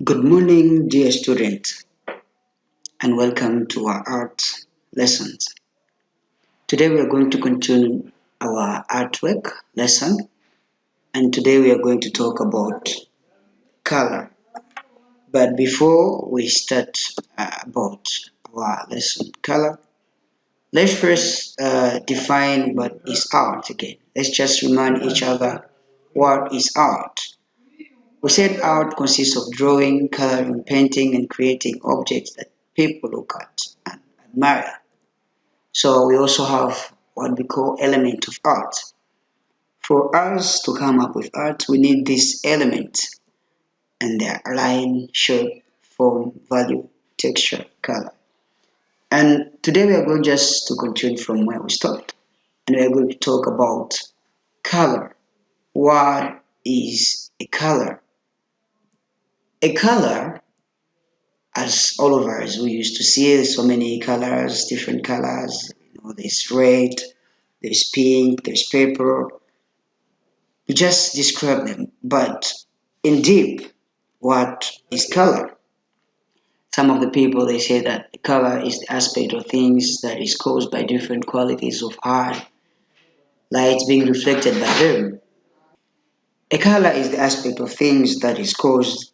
Good morning, dear students, and welcome to our art lessons. Today we are going to continue our artwork lesson, and today we are going to talk about color. But before we start about our lesson color, let's first define what is art again. Let's just remind each other what is art. We said art consists of drawing, coloring, painting, and creating objects that people look at and admire. So we also have what we call element of art. For us to come up with art, we need these elements and their line, shape, form, value, texture, color. And today we are going just to continue from where we stopped. And we are going to talk about color. What is a color? A color, as all of us we used to see so many colors, different colors. There's red, there's pink, there's purple. We just describe them, but in deep, what is color? Some of the people they say that color is the aspect of things that is caused by different qualities of light being reflected by them. A color is the aspect of things that is caused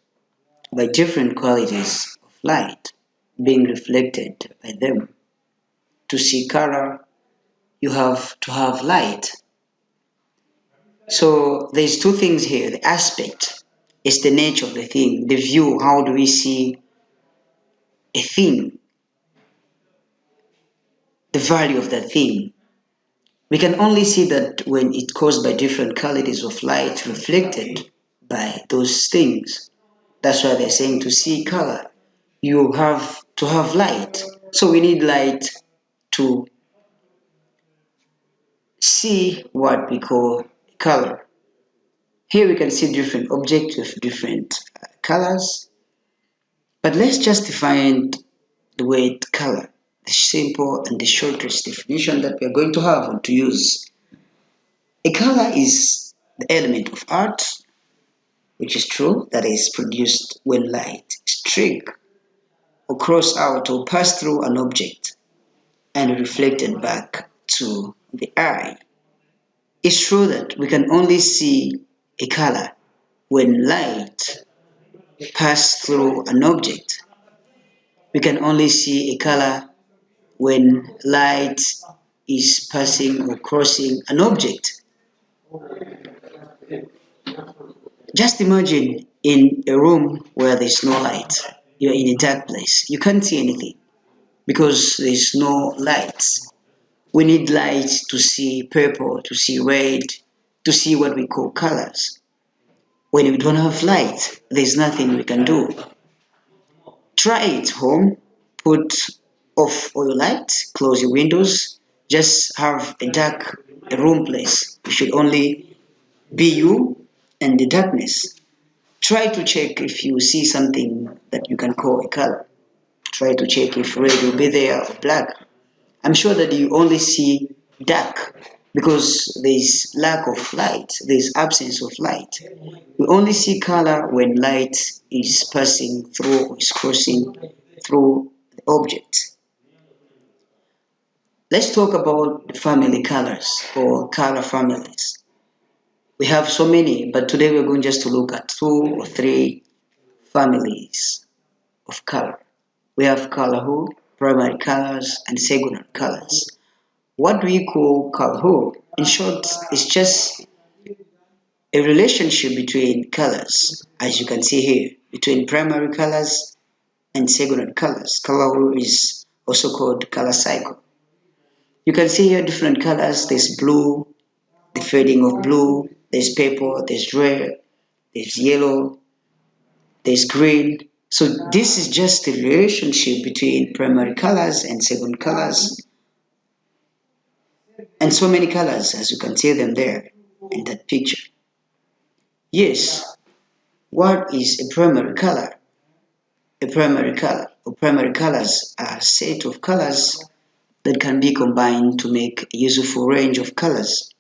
by different qualities of light being reflected by them. To see color, you have to have light. So there's two things here. The aspect is the nature of the thing, the view, how do we see a thing, the value of that thing. We can only see that when it's caused by different qualities of light reflected by those things. That's why they're saying to see color, you have to have light. So we need light to see what we call color. Here we can see different objects with different colors, but let's just define the word color, the simple and the shortest definition that we are going to have and to use. A color is the element of art, which is true, that is produced when light streak or cross out or pass through an object and reflected back to the eye. It's true that we can only see a color when light pass through an object. We can only see a color when light is passing or crossing an object. Just imagine in a room where there's no light. You're in a dark place. You can't see anything because there's no lights. We need light to see purple, to see red, to see what we call colors. When we don't have light, there's nothing we can do. Try it home. Put off all your lights, close your windows, just have a dark room place. You should only be you and the darkness. Try to check if you see something that you can call a color. Try to check if red will be there or black. I'm sure that you only see dark because there's lack of light, there's absence of light. We only see color when light is passing through or is crossing through the object. Let's talk about the family colors or color families. We have so many, but today we're going just to look at two or three families of color. We have color who, primary colors, and secondary colors. What do we call color who? In short, it's just a relationship between colors, as you can see here, between primary colors and secondary colors. Color who is also called color cycle. You can see here different colors. There's blue, the fading of blue, there's purple, there's red, there's yellow, there's green. So this is just the relationship between primary colors and secondary colors, and so many colors as you can see them there in that picture. Yes, what is a primary color? A primary color or primary colors are a set of colors that can be combined to make a useful range of colors.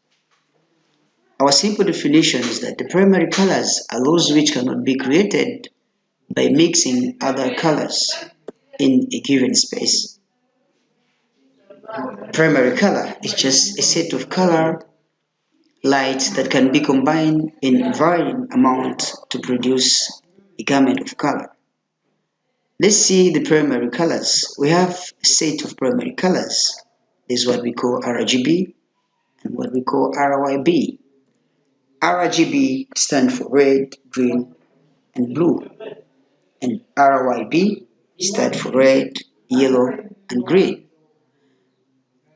Our simple definition is that the primary colors are those which cannot be created by mixing other colors in a given space. Primary color is just a set of color lights that can be combined in varying amounts to produce a gamut of color. Let's see the primary colors. We have a set of primary colors. This is what we call RGB and what we call RYB. RGB stands for red, green, and blue, and RYB stands for red, yellow, and green.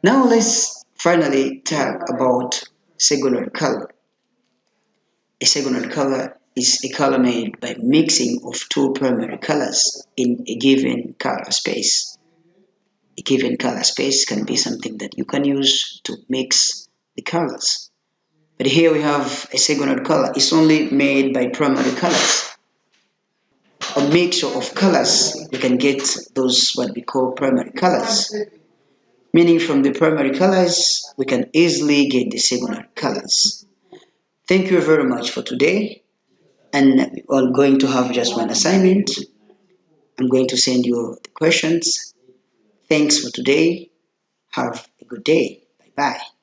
Now let's finally talk about secondary color. A secondary color is a color made by mixing of two primary colors in a given color space. A given color space can be something that you can use to mix the colors. But here we have a secondary color. It's only made by primary colors. A mixture of colors, we can get those what we call primary colors. Meaning from the primary colors, we can easily get the secondary colors. Thank you very much for today. And we're going to have just one assignment. I'm going to send you the questions. Thanks for today. Have a good day. Bye bye.